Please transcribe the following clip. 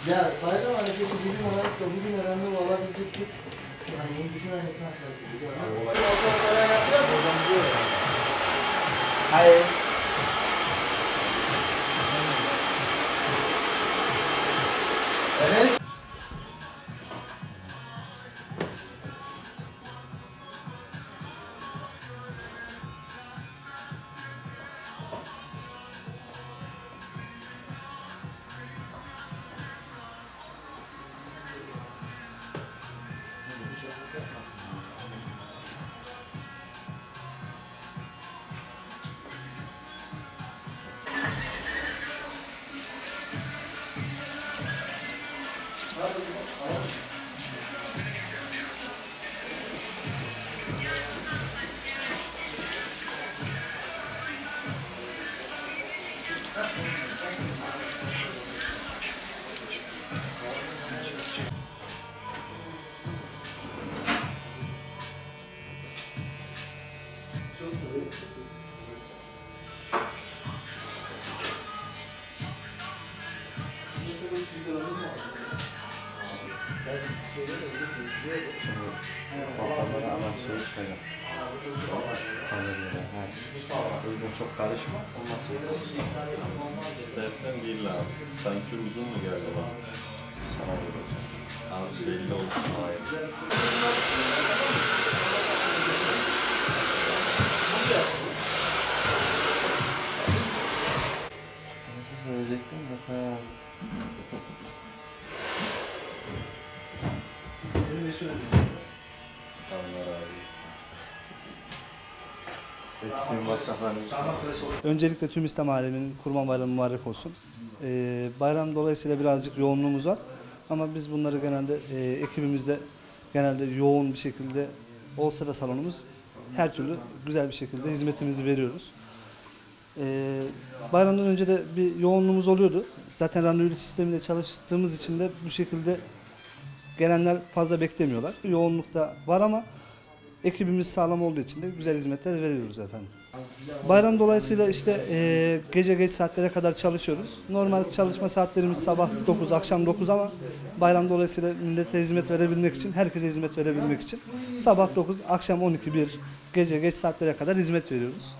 Ya bayram hareketi bugün olarak da bugün randevu alabilecek bir yani bunu düşünen insan sayısı biliyor musun? Hayır. Evet. Bakalım ama şey çıkacak. O yüzden çok karışma. Ondan sonra İstersen değil abi. Sanki uzun mu geldi bana? sana vereceğim. Az belli oldu. Hayır. Nasıl söyleyecektim de sen... Allah razı olsun. Peki tüm masraflarını... Öncelikle tüm İslam aleminin Kurban Bayramı mübarek olsun. Bayram dolayısıyla birazcık yoğunluğumuz var. Ama biz bunları genelde ekibimizde genelde yoğun bir şekilde olsa da salonumuz her türlü güzel bir şekilde hizmetimizi veriyoruz. Bayramdan önce de bir yoğunluğumuz oluyordu. Zaten randevu sistemiyle çalıştığımız için de bu şekilde gelenler fazla beklemiyorlar. Yoğunluk da var ama ekibimiz sağlam olduğu için de güzel hizmetler veriyoruz efendim. Bayram dolayısıyla işte gece geç saatlere kadar çalışıyoruz. Normal çalışma saatlerimiz sabah 9, akşam 9 ama bayram dolayısıyla millete hizmet verebilmek için, herkese hizmet verebilmek için sabah 9, akşam 12, 1, gece geç saatlere kadar hizmet veriyoruz.